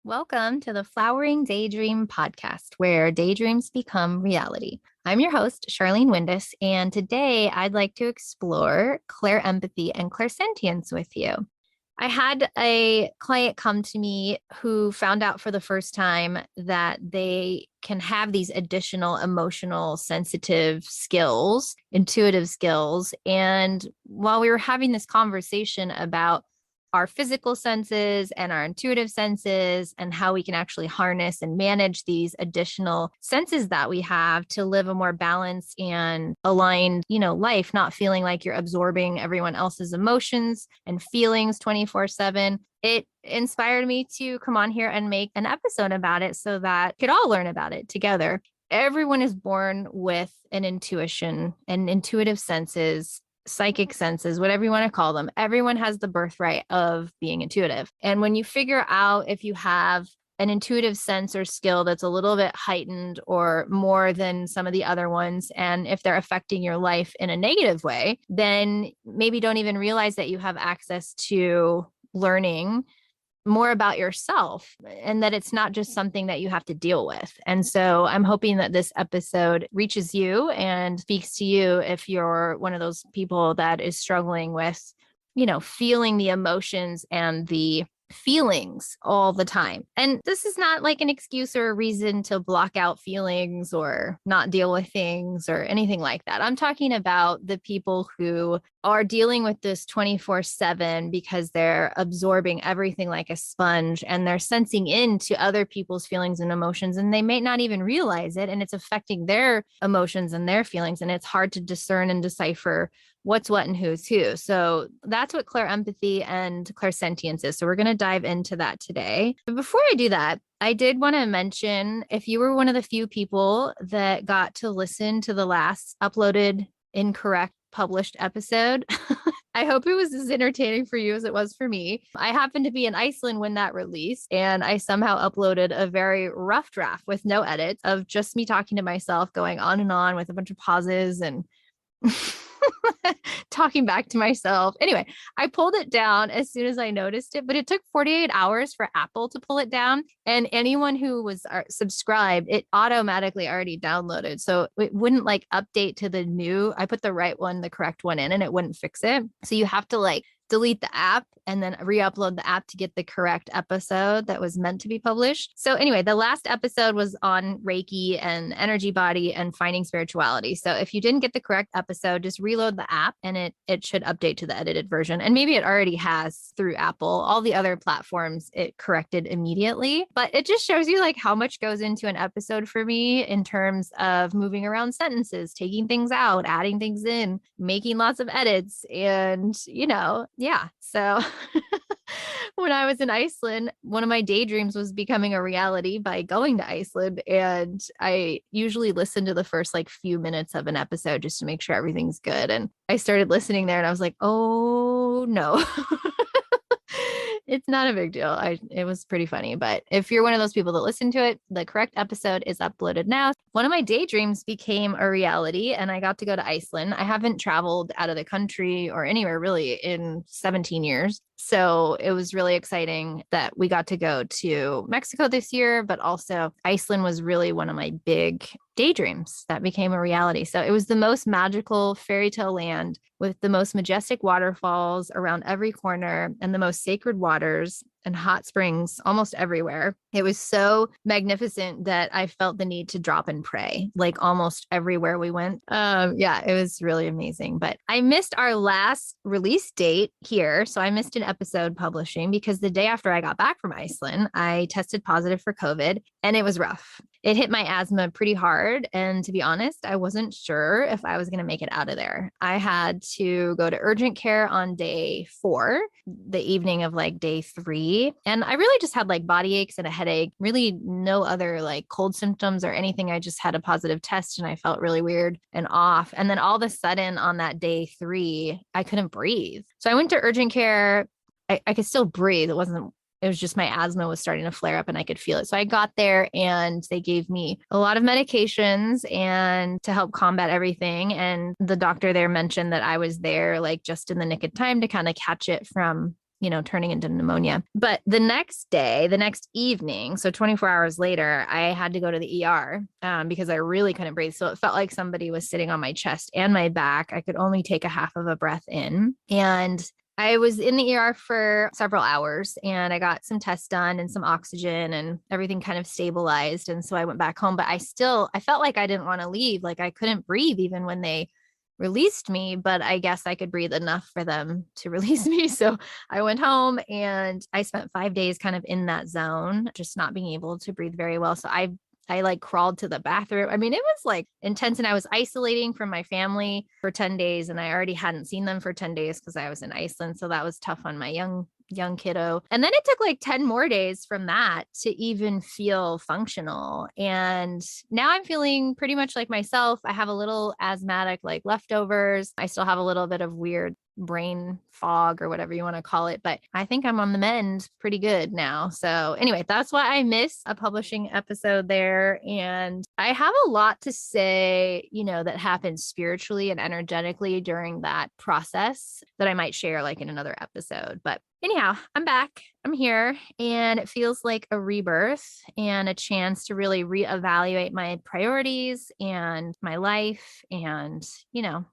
Welcome to the Flowering Daydream podcast, where daydreams become reality. I'm your host, Charlene Windus, and today I'd like to explore Clairempathy and Clairsentience with you. I had a client come to me who found out for the first time that they can have these additional emotional, sensitive skills, intuitive skills. And while we were having this conversation about our physical senses and our intuitive senses and how we can actually harness and manage these additional senses that we have to live a more balanced and aligned, life, not feeling like you're absorbing everyone else's emotions and feelings 24/7. It inspired me to come on here and make an episode about it so that we could all learn about it together. Everyone is born with an intuition and intuitive senses, psychic senses, whatever you want to call them. Everyone has the birthright of being intuitive. And when you figure out if you have an intuitive sense or skill that's a little bit heightened or more than some of the other ones, and if they're affecting your life in a negative way, then maybe don't even realize that you have access to learning more about yourself and that it's not just something that you have to deal with. And so I'm hoping that this episode reaches you and speaks to you if you're one of those people that is struggling with, feeling the emotions and the feelings all the time. And this is not like an excuse or a reason to block out feelings or not deal with things or anything like that. I'm talking about the people who are dealing with this 24/7 because they're absorbing everything like a sponge and they're sensing into other people's feelings and emotions, and they may not even realize it, and it's affecting their emotions and their feelings, and it's hard to discern and decipher what's what and who's who. So that's what Clairempathy and Clairsentience is. So we're going to dive into that today. But before I do that, I did want to mention, if you were one of the few people that got to listen to the last uploaded incorrect published episode, I hope it was as entertaining for you as it was for me. I happened to be in Iceland when that released, and I somehow uploaded a very rough draft with no edits of just me talking to myself, going on and on with a bunch of pauses and talking back to myself. Anyway, I pulled it down as soon as I noticed it, but it took 48 hours for Apple to pull it down. And anyone who was subscribed, it automatically already downloaded. So it wouldn't update to the new, I put the right one, the correct one in, and it wouldn't fix it. So you have to delete the app and then re-upload the app to get the correct episode that was meant to be published. So anyway, the last episode was on Reiki and energy body and finding spirituality. So if you didn't get the correct episode, just reload the app and it should update to the edited version. And maybe it already has through Apple. All the other platforms, it corrected immediately. But it just shows you how much goes into an episode for me in terms of moving around sentences, taking things out, adding things in, making lots of edits, and yeah. So when I was in Iceland, one of my daydreams was becoming a reality by going to Iceland. And I usually listen to the first few minutes of an episode just to make sure everything's good. And I started listening there and I was like, oh no. It's not a big deal. It was pretty funny. But if you're one of those people that listen to it, the correct episode is uploaded now. One of my daydreams became a reality and I got to go to Iceland. I haven't traveled out of the country or anywhere really in 17 years. So it was really exciting that we got to go to Mexico this year, but also Iceland was really one of my big daydreams that became a reality. So it was the most magical fairy tale land with the most majestic waterfalls around every corner and the most sacred waters and hot springs almost everywhere. It was so magnificent that I felt the need to drop and pray almost everywhere we went. Yeah, it was really amazing. But I missed our last release date here. So I missed an episode publishing because the day after I got back from Iceland, I tested positive for COVID and it was rough. It hit my asthma pretty hard. And to be honest, I wasn't sure if I was going to make it out of there. I had to go to urgent care on day 4, the evening of day 3. And I really just had body aches and a headache, really no other cold symptoms or anything. I just had a positive test and I felt really weird and off. And then all of a sudden on that day 3, I couldn't breathe. So I went to urgent care. I could still breathe. It was just my asthma was starting to flare up and I could feel it. So I got there and they gave me a lot of medications and to help combat everything. And the doctor there mentioned that I was there just in the nick of time to kind of catch it from turning into pneumonia. But the next day, the next evening, so 24 hours later, I had to go to the ER because I really couldn't breathe. So it felt like somebody was sitting on my chest and my back. I could only take a half of a breath in. And I was in the ER for several hours and I got some tests done and some oxygen and everything kind of stabilized. And so I went back home, but I felt like I didn't want to leave. Like I couldn't breathe even when they released me, but I guess I could breathe enough for them to release me. So I went home and I spent 5 days kind of in that zone, just not being able to breathe very well. So I like crawled to the bathroom. I mean, it was like intense, and I was isolating from my family for 10 days and I already hadn't seen them for 10 days because I was in Iceland. So that was tough on my young kiddo. And then it took like 10 more days from that to even feel functional. And now I'm feeling pretty much like myself. I have a little asthmatic like leftovers. I still have a little bit of weird brain fog or whatever you want to call it, but I think I'm on the mend pretty good now. So anyway, that's why I missed a publishing episode there. And I have a lot to say, that happened spiritually and energetically during that process that I might share like in another episode. But anyhow, I'm back. I'm here, and it feels like a rebirth and a chance to really reevaluate my priorities and my life and,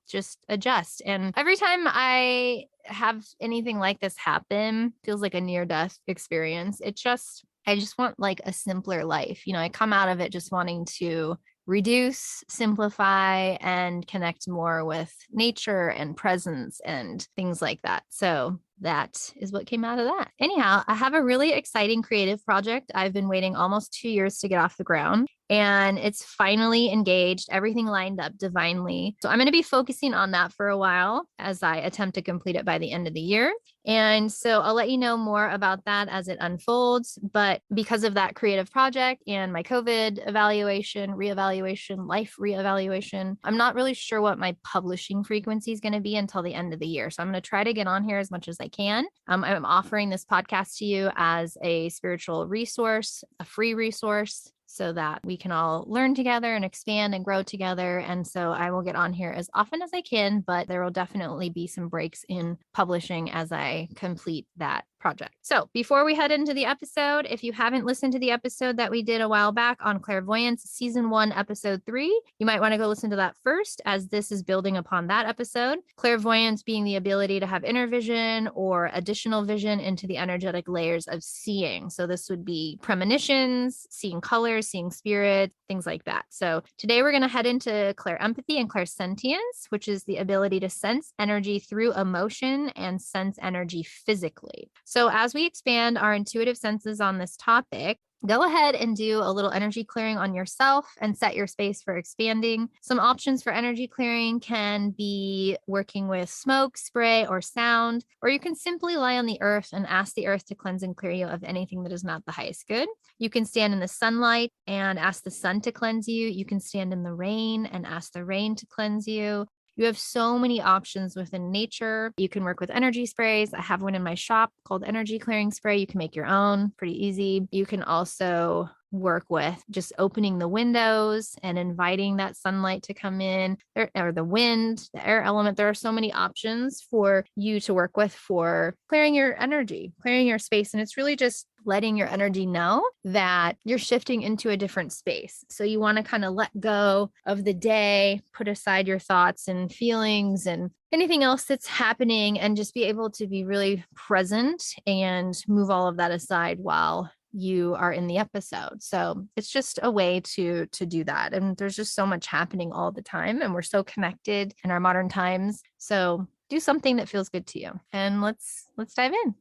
just adjust. And every time I have anything like this happen, feels like a near-death experience. I just want like a simpler life. I come out of it just wanting to reduce, simplify, and connect more with nature and presence and things like that. So that is what came out of that. Anyhow, I have a really exciting creative project. I've been waiting almost 2 years to get off the ground, and it's finally engaged, everything lined up divinely. So I'm going to be focusing on that for a while as I attempt to complete it by the end of the year. And so I'll let you know more about that as it unfolds. But because of that creative project and my COVID reevaluation, life reevaluation, I'm not really sure what my publishing frequency is going to be until the end of the year. So I'm going to try to get on here as much as I can. I'm offering this podcast to you as a spiritual resource, a free resource, so that we can all learn together and expand and grow together. And so I will get on here as often as I can, but there will definitely be some breaks in publishing as I complete that project. So before we head into the episode, if you haven't listened to the episode that we did a while back on Clairvoyance, season 1, episode 3, you might want to go listen to that first, as this is building upon that episode. Clairvoyance being the ability to have inner vision or additional vision into the energetic layers of seeing. So this would be premonitions, seeing colors, seeing spirit, things like that. So today we're going to head into Clairempathy and Clairsentience, which is the ability to sense energy through emotion and sense energy physically. So as we expand our intuitive senses on this topic, go ahead and do a little energy clearing on yourself and set your space for expanding. Some options for energy clearing can be working with smoke, spray, or sound, or you can simply lie on the earth and ask the earth to cleanse and clear you of anything that is not the highest good. You can stand in the sunlight and ask the sun to cleanse you. You can stand in the rain and ask the rain to cleanse you. You have so many options within nature. You can work with energy sprays. I have one in my shop called Energy Clearing Spray. You can make your own, pretty easy. You can also work with just opening the windows and inviting that sunlight to come in, or the wind, the air element. There are so many options for you to work with for clearing your energy, clearing your space. And it's really just letting your energy know that you're shifting into a different space. So you want to kind of let go of the day, put aside your thoughts and feelings and anything else that's happening, and just be able to be really present and move all of that aside while you are in the episode. So it's just a way to do that. And there's just so much happening all the time, and we're so connected in our modern times. So do something that feels good to you. And let's dive in.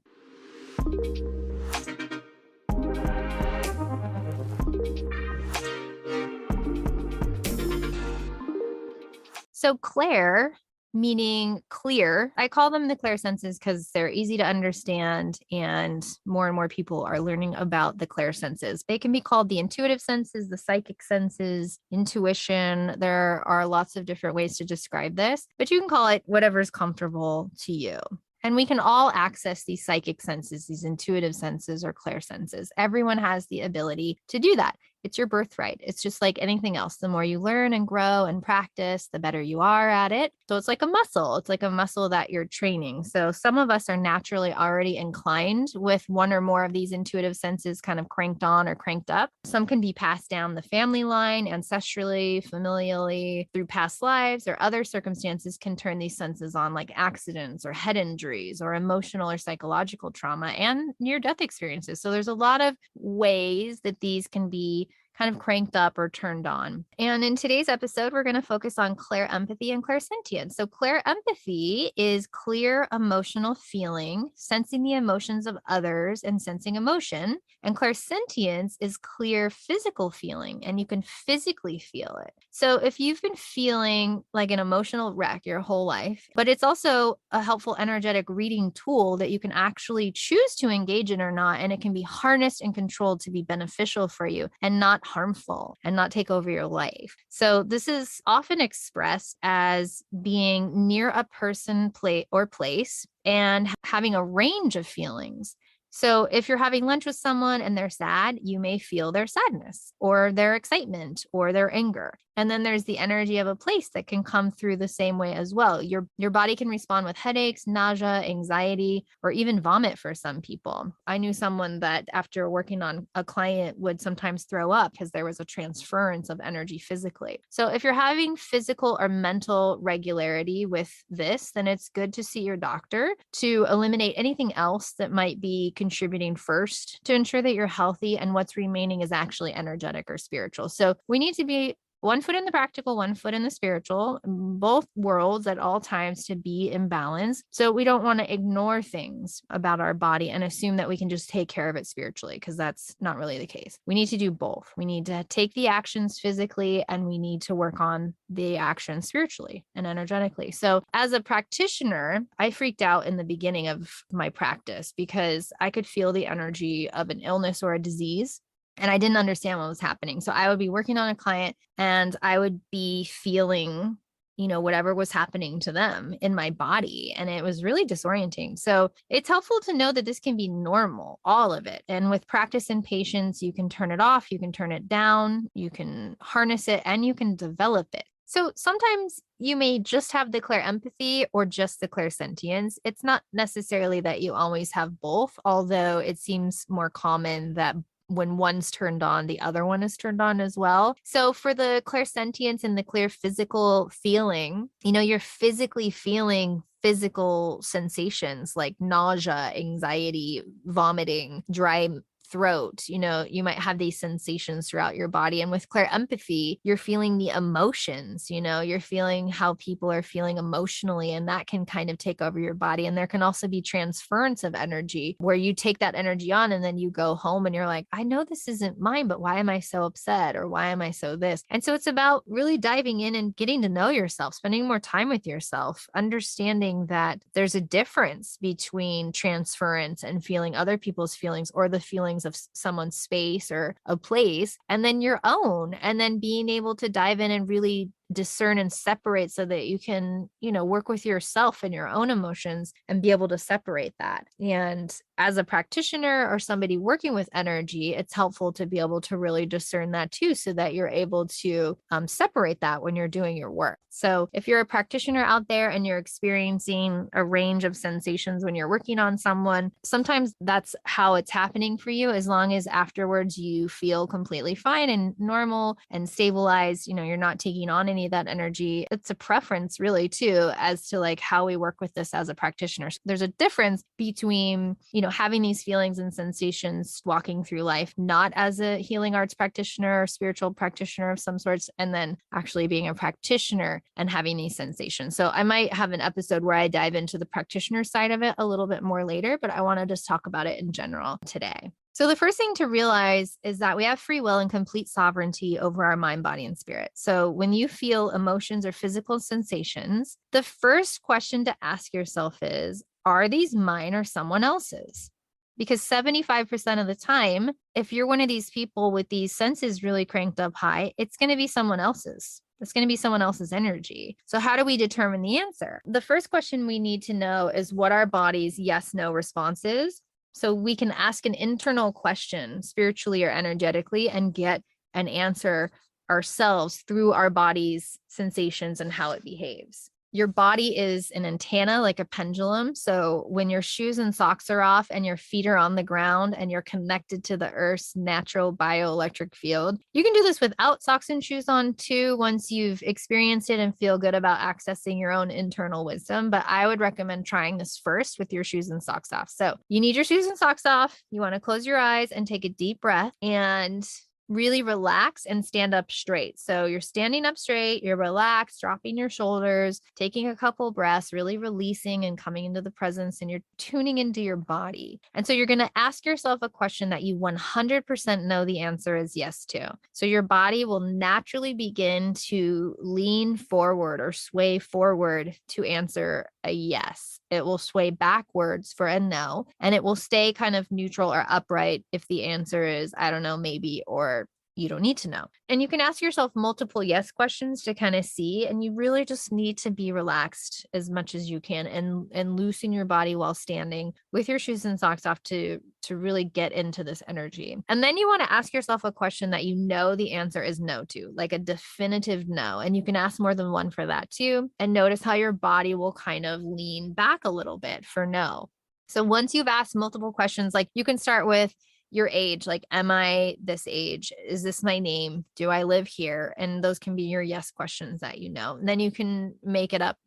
So Clair, meaning clear. I call them the Clair senses because they're easy to understand, and more people are learning about the Clair senses. They can be called the intuitive senses, the psychic senses, intuition. There are lots of different ways to describe this, but you can call it whatever's comfortable to you. And we can all access these psychic senses, these intuitive senses or Clair senses. Everyone has the ability to do that. It's your birthright. It's just like anything else. The more you learn and grow and practice, the better you are at it. So it's like a muscle. It's like a muscle that you're training. So some of us are naturally already inclined with one or more of these intuitive senses kind of cranked on or cranked up. Some can be passed down the family line, ancestrally, familially, through past lives, or other circumstances can turn these senses on, like accidents or head injuries or emotional or psychological trauma and near-death experiences. So there's a lot of ways that these can be kind of cranked up or turned on. And in today's episode, we're going to focus on clairempathy and clairsentience. So clairempathy is clear emotional feeling, sensing the emotions of others and sensing emotion. And clairsentience is clear physical feeling, and you can physically feel it. So if you've been feeling like an emotional wreck your whole life, but it's also a helpful energetic reading tool that you can actually choose to engage in or not, and it can be harnessed and controlled to be beneficial for you and not harmful and not take over your life. So this is often expressed as being near a person, place and having a range of feelings. So if you're having lunch with someone and they're sad, you may feel their sadness or their excitement or their anger. And then there's the energy of a place that can come through the same way as well. Your body can respond with headaches, nausea, anxiety, or even vomit for some people. I knew someone that after working on a client would sometimes throw up because there was a transference of energy physically. So if you're having physical or mental regularity with this, then it's good to see your doctor to eliminate anything else that might be contributing first to ensure that you're healthy, and what's remaining is actually energetic or spiritual. So we need to be one foot in the practical, one foot in the spiritual, both worlds at all times to be in balance. So we don't want to ignore things about our body and assume that we can just take care of it spiritually, because that's not really the case. We need to do both. We need to take the actions physically, and we need to work on the actions spiritually and energetically. So as a practitioner, I freaked out in the beginning of my practice because I could feel the energy of an illness or a disease, and I didn't understand what was happening. So I would be working on a client and I would be feeling, whatever was happening to them in my body. And it was really disorienting. So it's helpful to know that this can be normal, all of it. And with practice and patience, you can turn it off, you can turn it down, you can harness it, and you can develop it. So sometimes you may just have the clairempathy or just the clairsentience. It's not necessarily that you always have both, although it seems more common that when one's turned on, the other one is turned on as well. So for the clairsentience and the clear physical feeling, you're physically feeling physical sensations like nausea, anxiety, vomiting, dry throat. You might have these sensations throughout your body. And with clairempathy, you're feeling the emotions, you're feeling how people are feeling emotionally, and that can kind of take over your body. And there can also be transference of energy where you take that energy on and then you go home and you're like, I know this isn't mine, but why am I so upset? Or why am I so this? And so it's about really diving in and getting to know yourself, spending more time with yourself, understanding that there's a difference between transference and feeling other people's feelings or the feelings of someone's space or a place, and then your own, and then being able to dive in and really discern and separate so that you can, work with yourself and your own emotions and be able to separate that. And as a practitioner or somebody working with energy, it's helpful to be able to really discern that too, so that you're able to separate that when you're doing your work. So if you're a practitioner out there and you're experiencing a range of sensations when you're working on someone, sometimes that's how it's happening for you, as long as afterwards you feel completely fine and normal and stabilized, you're not taking on any of that energy. It's a preference really too, as to like how we work with this as a practitioner. So there's a difference between, having these feelings and sensations walking through life, not as a healing arts practitioner or spiritual practitioner of some sorts, and then actually being a practitioner and having these sensations. So I might have an episode where I dive into the practitioner side of it a little bit more later, but I want to just talk about it in general today. So the first thing to realize is that we have free will and complete sovereignty over our mind, body, and spirit. So when you feel emotions or physical sensations, the first question to ask yourself is, are these mine or someone else's? Because 75% of the time, if you're one of these people with these senses really cranked up high, it's going to be someone else's. It's going to be someone else's energy. So how do we determine the answer? The first question we need to know is what our body's yes, no response is. So we can ask an internal question spiritually or energetically and get an answer ourselves through our body's sensations and how it behaves. Your body is an antenna, like a pendulum. So when your shoes and socks are off and your feet are on the ground and you're connected to the earth's natural bioelectric field, you can do this without socks and shoes on too, once you've experienced it and feel good about accessing your own internal wisdom. But I would recommend trying this first with your shoes and socks off. So you need your shoes and socks off. You want to close your eyes and take a deep breath and really relax and stand up straight. So you're standing up straight, you're relaxed, dropping your shoulders, taking a couple breaths, really releasing and coming into the presence, and you're tuning into your body. And so you're going to ask yourself a question that you 100% know the answer is yes to. So your body will naturally begin to lean forward or sway forward to answer a yes. It will sway backwards for a no, and it will stay kind of neutral or upright if the answer is, I don't know, maybe, or you don't need to know. And you can ask yourself multiple yes questions to kind of see, and you really just need to be relaxed as much as you can and loosen your body while standing with your shoes and socks off to really get into this energy. And then you want to ask yourself a question that you know the answer is no to, like a definitive no. And you can ask more than one for that too. And notice how your body will kind of lean back a little bit for no. So once you've asked multiple questions, like you can start with your age, like, am I this age? Is this my name? Do I live here? And those can be your yes questions that you know. And then you can make it up,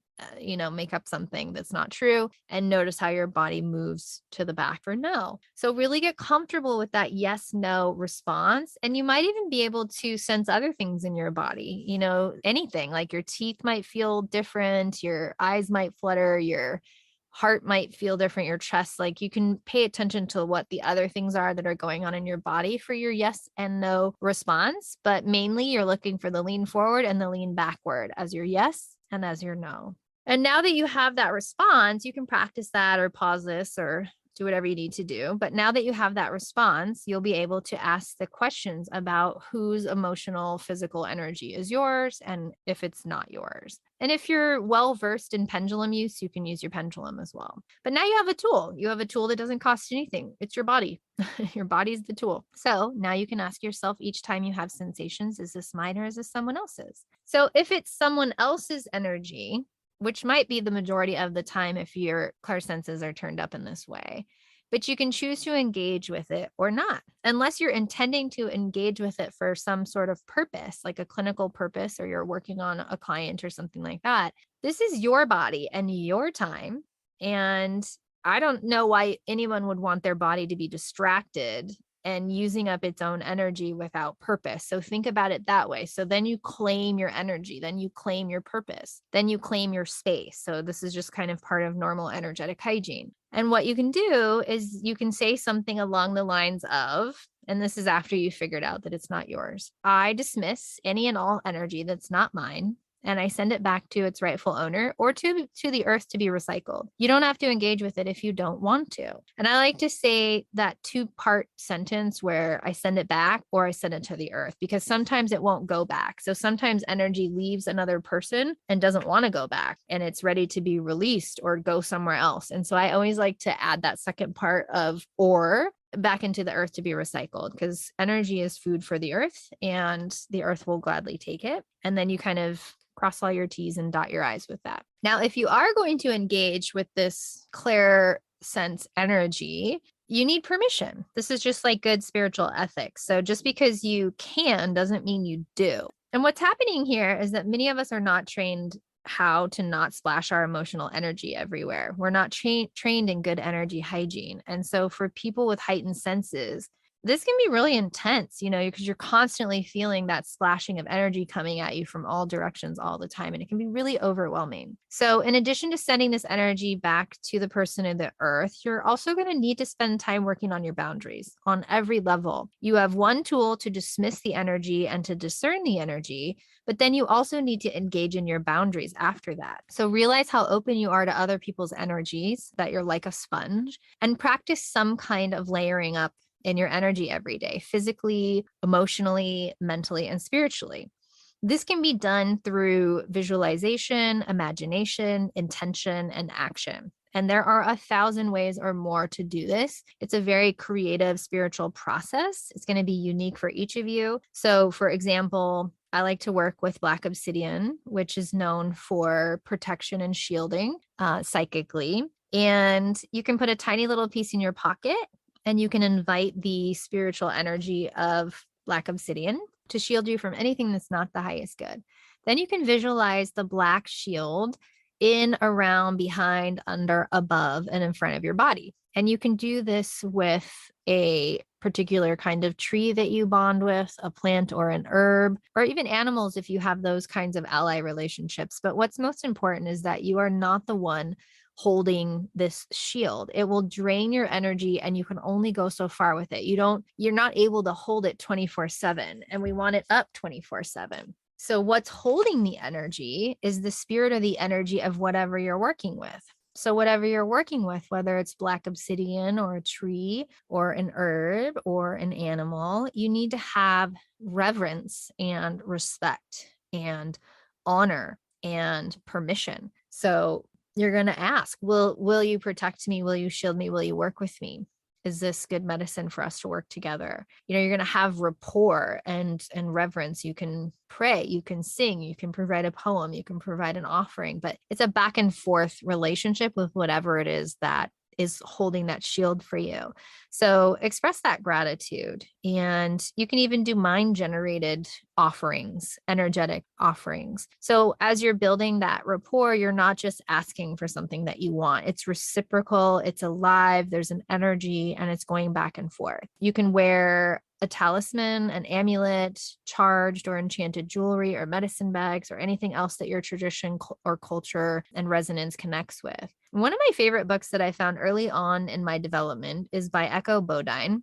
make up something that's not true and notice how your body moves to the back for no. So really get comfortable with that yes, no response. And you might even be able to sense other things in your body, anything like your teeth might feel different, your eyes might flutter, your heart might feel different, your chest, like you can pay attention to what the other things are that are going on in your body for your yes and no response. But mainly you're looking for the lean forward and the lean backward as your yes and as your no. And now that you have that response, you can practice that or pause this or do whatever you need to do. But now that you have that response, you'll be able to ask the questions about whose emotional, physical energy is yours and if it's not yours. And if you're well-versed in pendulum use, you can use your pendulum as well. But now you have a tool. You have a tool that doesn't cost anything. It's your body. Your body's the tool. So now you can ask yourself each time you have sensations, is this mine or is this someone else's? So if it's someone else's energy, which might be the majority of the time if your clairsenses are turned up in this way, but you can choose to engage with it or not, unless you're intending to engage with it for some sort of purpose, like a clinical purpose, or you're working on a client or something like that. This is your body and your time. And I don't know why anyone would want their body to be distracted and using up its own energy without purpose. So think about it that way. So then you claim your energy, then you claim your purpose, then you claim your space. So this is just kind of part of normal energetic hygiene. And what you can do is you can say something along the lines of, and this is after you figured out that it's not yours, I dismiss any and all energy that's not mine, and I send it back to its rightful owner or to the earth to be recycled. You don't have to engage with it if you don't want to. And I like to say that 2-part sentence where I send it back or I send it to the earth, because sometimes it won't go back. So sometimes energy leaves another person and doesn't want to go back and it's ready to be released or go somewhere else. And so I always like to add that second part of or back into the earth to be recycled, because energy is food for the earth and the earth will gladly take it. And then you kind of cross all your T's and dot your I's with that. Now, if you are going to engage with this Clair sense energy, you need permission. This is just like good spiritual ethics. So just because you can doesn't mean you do. And what's happening here is that many of us are not trained how to not splash our emotional energy everywhere. We're not trained in good energy hygiene. And so for people with heightened senses, this can be really intense, because you're constantly feeling that splashing of energy coming at you from all directions all the time. And it can be really overwhelming. So in addition to sending this energy back to the person in the earth, you're also going to need to spend time working on your boundaries on every level. You have one tool to dismiss the energy and to discern the energy, but then you also need to engage in your boundaries after that. So realize how open you are to other people's energies, that you're like a sponge, and practice some kind of layering up in your energy every day, physically, emotionally, mentally, and spiritually. This can be done through visualization, imagination, intention, and action. And there are 1,000 ways or more to do this. It's a very creative spiritual process. It's going to be unique for each of you. So, for example, I like to work with Black obsidian, which is known for protection and shielding psychically. And you can put a tiny little piece in your pocket and you can invite the spiritual energy of Black obsidian to shield you from anything that's not the highest good. Then you can visualize the Black shield in, around, behind, under, above, and in front of your body. And you can do this with a particular kind of tree that you bond with, a plant or an herb, or even animals if you have those kinds of ally relationships. But what's most important is that you are not the one holding this shield. It will drain your energy and you can only go so far with it. You're not able to hold it 24/7, and we want it up 24/7. So what's holding the energy is the spirit or the energy of whatever you're working with. So whatever you're working with, whether it's Black obsidian or a tree or an herb or an animal, you need to have reverence and respect and honor and permission. So you're going to ask, will you protect me? Will you shield me? Will you work with me? Is this good medicine for us to work together? You're going to have rapport and reverence. You can pray, you can sing, you can provide a poem, you can provide an offering, but it's a back and forth relationship with whatever it is that is holding that shield for you. So express that gratitude. And you can even do mind generated offerings, energetic offerings. So as you're building that rapport, you're not just asking for something that you want. It's reciprocal, it's alive, there's an energy, and it's going back and forth. You can wear a talisman, an amulet, charged or enchanted jewelry or medicine bags or anything else that your tradition or culture and resonance connects with. One of my favorite books that I found early on in my development is by Bodine,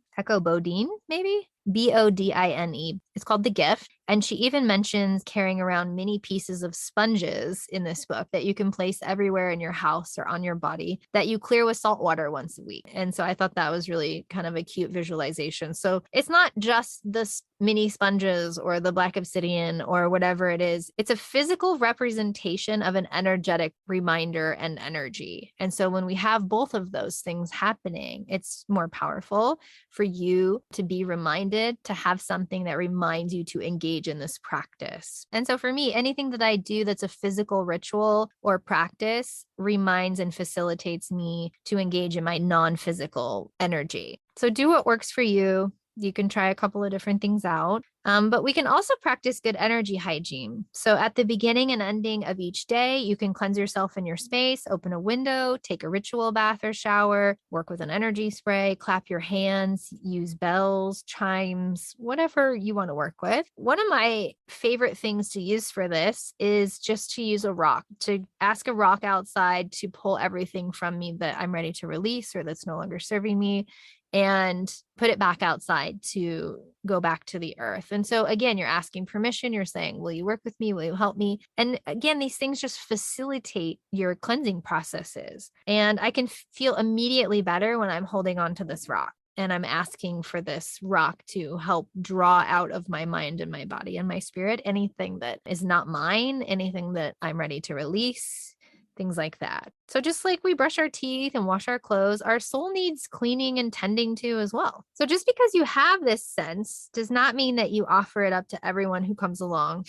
maybe? Bodine. It's called The Gift. And she even mentions carrying around mini pieces of sponges in this book that you can place everywhere in your house or on your body that you clear with salt water once a week. And so I thought that was really kind of a cute visualization. So it's not just the mini sponges or the Black obsidian or whatever it is. It's a physical representation of an energetic reminder and energy. And so when we have both of those things happening, it's more powerful for you to be reminded, to have something that reminds you to engage in this practice. And so for me, anything that I do that's a physical ritual or practice reminds and facilitates me to engage in my non-physical energy. So do what works for you. You can try a couple of different things out. But we can also practice good energy hygiene. So at the beginning and ending of each day, you can cleanse yourself in your space, open a window, take a ritual bath or shower, work with an energy spray, clap your hands, use bells, chimes, whatever you want to work with. One of my favorite things to use for this is just to use a rock, to ask a rock outside to pull everything from me that I'm ready to release or that's no longer serving me, and put it back outside to go back to the earth. And so again, you're asking permission. You're saying, will you work with me? Will you help me? And again, these things just facilitate your cleansing processes. And I can feel immediately better when I'm holding on to this rock and I'm asking for this rock to help draw out of my mind and my body and my spirit anything that is not mine, anything that I'm ready to release, things like that. So just like we brush our teeth and wash our clothes, our soul needs cleaning and tending to as well. So just because you have this sense does not mean that you offer it up to everyone who comes along.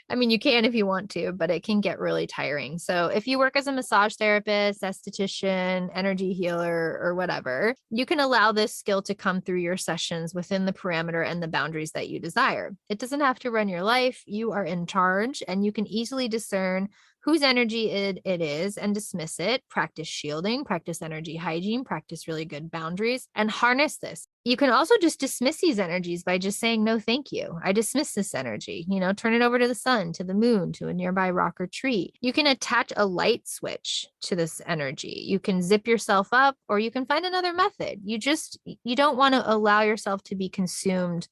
I mean, you can if you want to, but it can get really tiring. So if you work as a massage therapist, esthetician, energy healer, or whatever, you can allow this skill to come through your sessions within the parameter and the boundaries that you desire. It doesn't have to run your life. You are in charge, and you can easily discern whose energy it is and dismiss it, practice shielding, practice energy hygiene, practice really good boundaries, and harness this. You can also just dismiss these energies by just saying, no, thank you. I dismiss this energy, turn it over to the sun, to the moon, to a nearby rock or tree. You can attach a light switch to this energy. You can zip yourself up, or you can find another method. You don't want to allow yourself to be consumed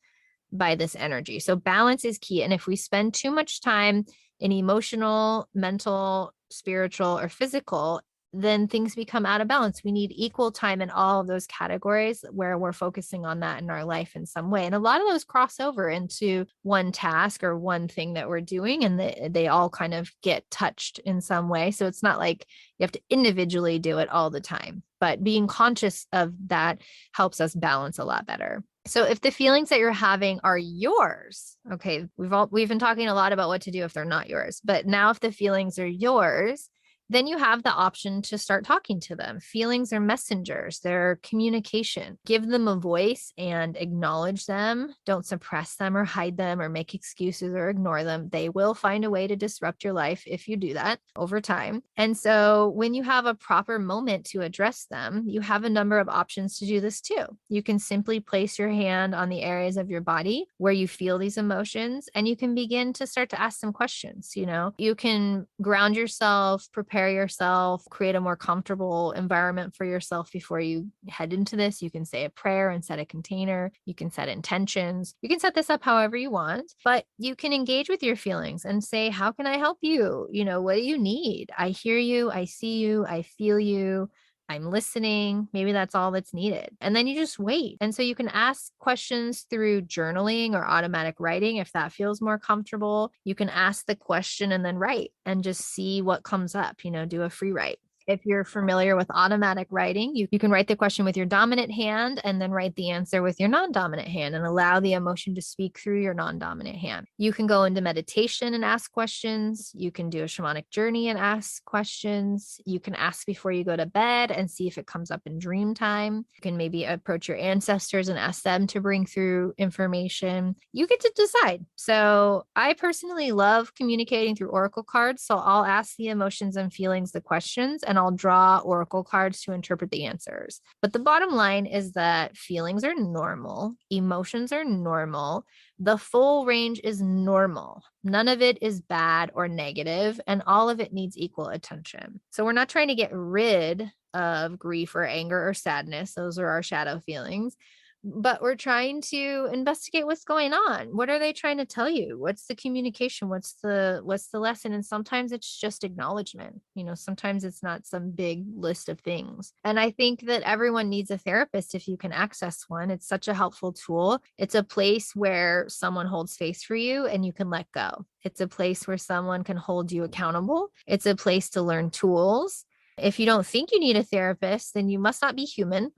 by this energy. So balance is key. And if we spend too much time in emotional, mental, spiritual, or physical then things become out of balance. We need equal time in all of those categories where we're focusing on that in our life in some way. And a lot of those cross over into one task or one thing that we're doing, and they all kind of get touched in some way. So it's not like you have to individually do it all the time, but being conscious of that helps us balance a lot better. So if the feelings that you're having are yours, okay, we've been talking a lot about what to do if they're not yours, but now if the feelings are yours, then you have the option to start talking to them. Feelings are messengers, they're communication. Give them a voice and acknowledge them. Don't suppress them or hide them or make excuses or ignore them. They will find a way to disrupt your life if you do that over time. And so when you have a proper moment to address them, you have a number of options to do this too. You can simply place your hand on the areas of your body where you feel these emotions, and you can begin to start to ask some questions. You can ground yourself, prepare yourself, create a more comfortable environment for yourself before you head into this. You can say a prayer and set a container. You can set intentions. You can set this up however you want, but you can engage with your feelings and say, how can I help you? What do you need? I hear you. I see you. I feel you. I'm listening. Maybe that's all that's needed. And then you just wait. And so you can ask questions through journaling or automatic writing if that feels more comfortable. You can ask the question and then write and just see what comes up, do a free write. If you're familiar with automatic writing, you can write the question with your dominant hand and then write the answer with your non-dominant hand and allow the emotion to speak through your non-dominant hand. You can go into meditation and ask questions. You can do a shamanic journey and ask questions. You can ask before you go to bed and see if it comes up in dream time. You can maybe approach your ancestors and ask them to bring through information. You get to decide. So I personally love communicating through oracle cards. So I'll ask the emotions and feelings the questions, and I'll draw oracle cards to interpret the answers. But the bottom line is that feelings are normal, emotions are normal, the full range is normal. None of it is bad or negative, and all of it needs equal attention. So we're not trying to get rid of grief or anger or sadness. Those are our shadow feelings. But we're trying to investigate what's going on. What are they trying to tell you? What's the communication? What's the lesson? And sometimes it's just acknowledgement. Sometimes it's not some big list of things. And I think that everyone needs a therapist if you can access one. It's such a helpful tool. It's a place where someone holds space for you and you can let go. It's a place where someone can hold you accountable. It's a place to learn tools. If you don't think you need a therapist, then you must not be human.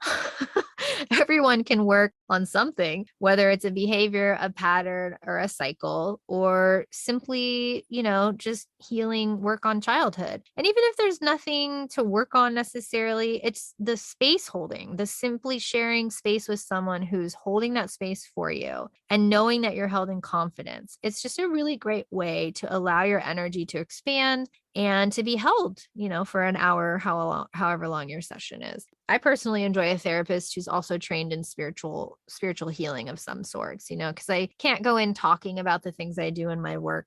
Everyone can work on something, whether it's a behavior, a pattern, or a cycle, or simply, just healing work on childhood. And even if there's nothing to work on necessarily, it's the space holding, the simply sharing space with someone who's holding that space for you and knowing that you're held in confidence. It's just a really great way to allow your energy to expand and to be held, for an hour, however long your session is. I personally enjoy a therapist who's also trained in spiritual healing of some sorts, because I can't go in talking about the things I do in my work,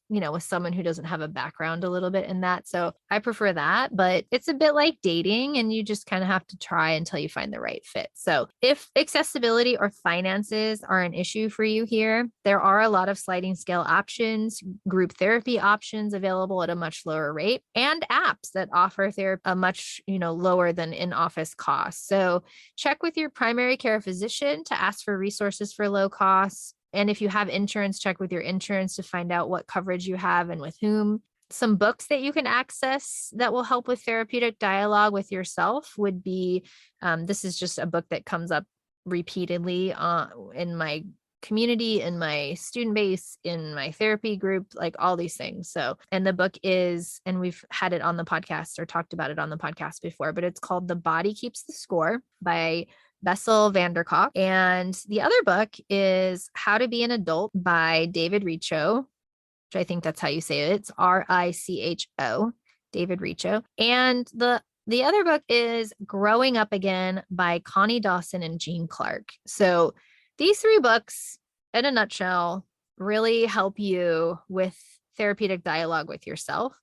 with someone who doesn't have a background a little bit in that. So I prefer that, but it's a bit like dating, and you just kind of have to try until you find the right fit. So if accessibility or finances are an issue for you here, there are a lot of sliding scale options, group therapy options available at a much lower rate, and apps that offer therapy a much, lower than in-office costs. So check with your primary care physician to ask for resources for low costs. And if you have insurance, check with your insurance to find out what coverage you have and with whom. Some books that you can access that will help with therapeutic dialogue with yourself would be, this is just a book that comes up repeatedly in my community, in my student base, in my therapy group, like all these things. So, and the book is, and we've had it on the podcast or talked about it on the podcast before, but it's called The Body Keeps the Score by Bessel van der Kolk. And the other book is How to Be an Adult by David Richo, which I think that's how you say it. It's Richo, David Richo. And the other book is Growing Up Again by Connie, Dawson, and Jean Clarke. So these three books, in a nutshell, really help you with therapeutic dialogue with yourself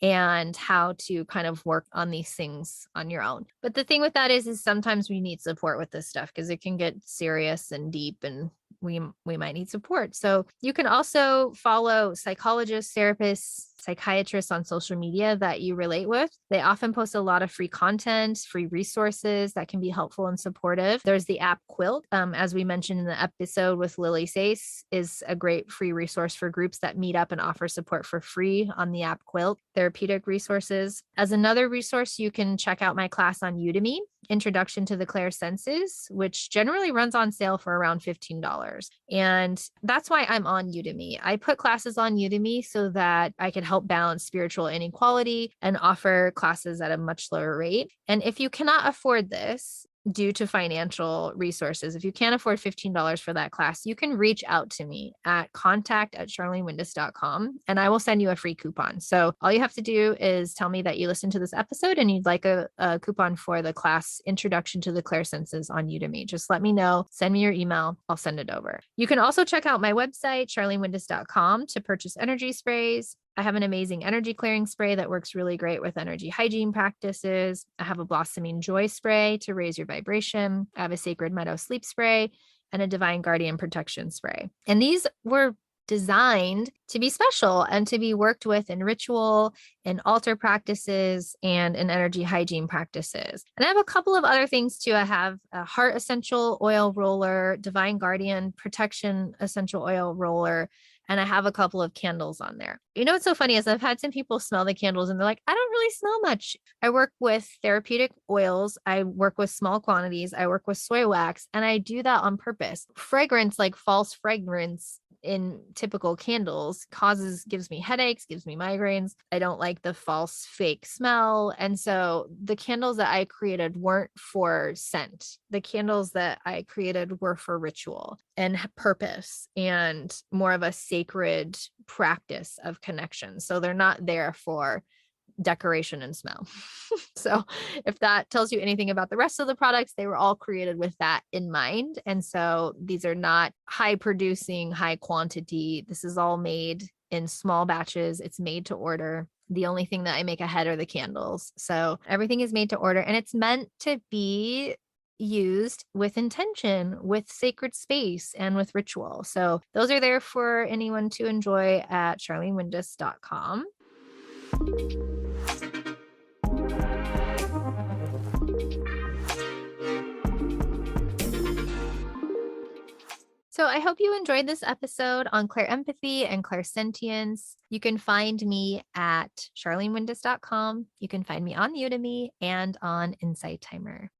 and how to kind of work on these things on your own. But the thing with that is sometimes we need support with this stuff because it can get serious and deep, and we might need support. So you can also follow psychologists, therapists, psychiatrists on social media that you relate with. They often post a lot of free content, free resources that can be helpful and supportive. There's the app Quilt, as we mentioned in the episode with Lily Sace, is a great free resource for groups that meet up and offer support for free on the app Quilt. Therapeutic resources. As another resource, you can check out my class on Udemy, Introduction to the Clair Senses, which generally runs on sale for around $15. And that's why I'm on Udemy. I put classes on Udemy so that I can help balance spiritual inequality and offer classes at a much lower rate. And if you cannot afford this, due to financial resources, if you can't afford $15 for that class, you can reach out to me at contact@charlenewindus.com and I will send you a free coupon. So all you have to do is tell me that you listened to this episode and you'd like a coupon for the class Introduction to the Clair Senses on Udemy. Just let me know, send me your email, I'll send it over. You can also check out my website, charlenewindus.com, to purchase energy sprays. I have an amazing energy clearing spray that works really great with energy hygiene practices. I have a blossoming joy spray to raise your vibration. I have a sacred meadow sleep spray and a divine guardian protection spray. And these were designed to be special and to be worked with in ritual, in altar practices, and in energy hygiene practices. And I have a couple of other things too. I have a heart essential oil roller, divine guardian protection essential oil roller, and I have a couple of candles on there. You know what's so funny is I've had some people smell the candles and they're like, I don't really smell much. I work with therapeutic oils. I work with small quantities. I work with soy wax, and I do that on purpose. Fragrance, like false fragrance in typical candles, gives me headaches, gives me migraines. I don't like the false fake smell. And so the candles that I created weren't for scent. The candles that I created were for ritual and purpose and more of a sacred practice of connection. So they're not there for decoration and smell. So if that tells you anything about the rest of the products, they were all created with that in mind. And so these are not high producing, high quantity. This is all made in small batches. It's made to order. The only thing that I make ahead are the candles. So everything is made to order, and it's meant to be used with intention, with sacred space, and with ritual. So those are there for anyone to enjoy at charlenewindus.com. So I hope you enjoyed this episode on Clairempathy and Clairsentience. You can find me at charlenewindus.com. You can find me on Udemy and on Insight Timer.